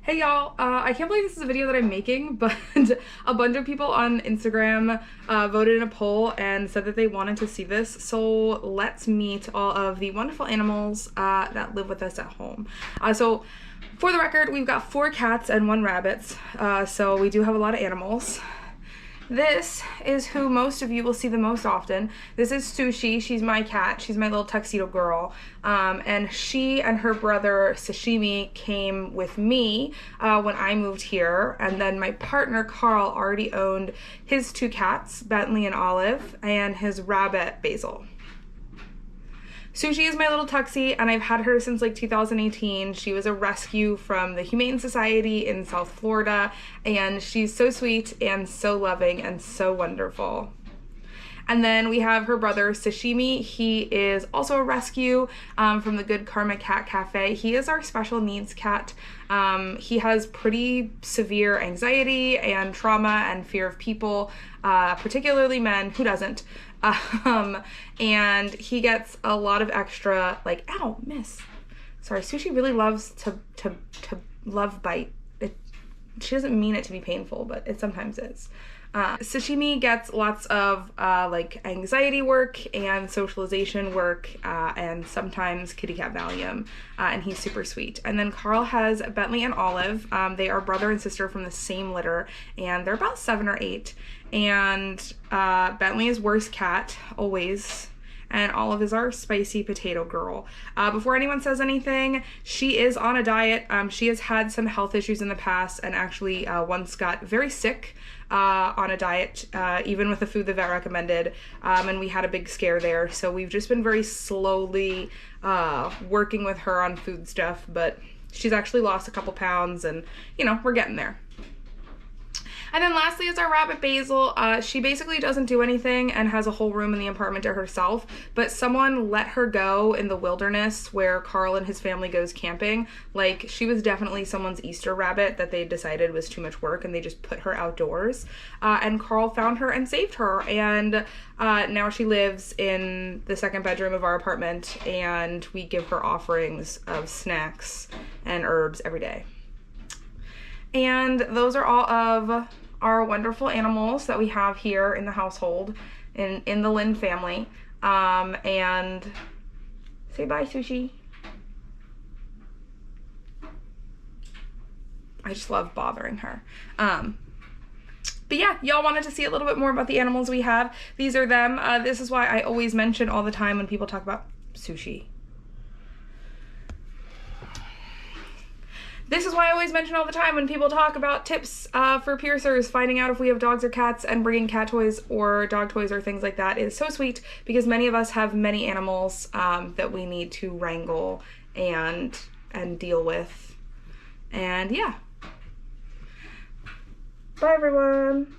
Hey y'all, I can't believe this is a video that I'm making, but a bunch of people on Instagram voted in a poll and said that they wanted to see this, so let's meet all of the wonderful animals that live with us at home. So for the record, we've got 4 cats and 1 rabbit, so we do have a lot of animals. This is who most of you will see the most often. This is Sushi. She's my cat. She's my little tuxedo girl. And she and her brother Sashimi came with me when I moved here. And then my partner Carl already owned his 2 cats, Bentley and Olive, and his rabbit Basil. Sushi is my little tuxie, and I've had her since like 2018. She was a rescue from the Humane Society in South Florida, and she's so sweet and so loving and so wonderful. And then we have her brother Sashimi. He is also a rescue from the Good Karma Cat Cafe. He is our special needs cat. He has pretty severe anxiety and trauma and fear of people, particularly men. Who doesn't? And he gets a lot of extra, like, ow, miss. Sorry, Sushi really loves to love bite. She doesn't mean it to be painful, but it sometimes is. Sashimi gets lots of like anxiety work and socialization work and sometimes kitty cat Valium, and he's super sweet. And then Carl has Bentley and Olive. They are brother and sister from the same litter, and they're about 7 or 8. And Bentley is worst cat, always. And Olive is our spicy potato girl. Before anyone says anything, she is on a diet. She has had some health issues in the past and actually once got very sick on a diet, even with the food the vet recommended, and we had a big scare there. So we've just been very slowly working with her on food stuff, but she's actually lost a couple pounds and, you know, we're getting there. And then lastly is our rabbit Basil. She basically doesn't do anything and has a whole room in the apartment to herself, but someone let her go in the wilderness where Carl and his family goes camping. Like, she was definitely someone's Easter rabbit that they decided was too much work, and they just put her outdoors. And Carl found her and saved her, and now she lives in the 2nd bedroom of our apartment, and we give her offerings of snacks and herbs every day. And those are all of our wonderful animals that we have here in the household, in the Lynn family. And say bye, Sushi. I just love bothering her. But yeah, y'all wanted to see a little bit more about the animals we have. These are them. This is why I always mention all the time when people talk about Sushi. This is why I always mention all the time when people talk about tips for piercers, finding out if we have dogs or cats, and bringing cat toys or dog toys or things like that. It is so sweet because many of us have many animals that we need to wrangle and deal with. And yeah. Bye, everyone.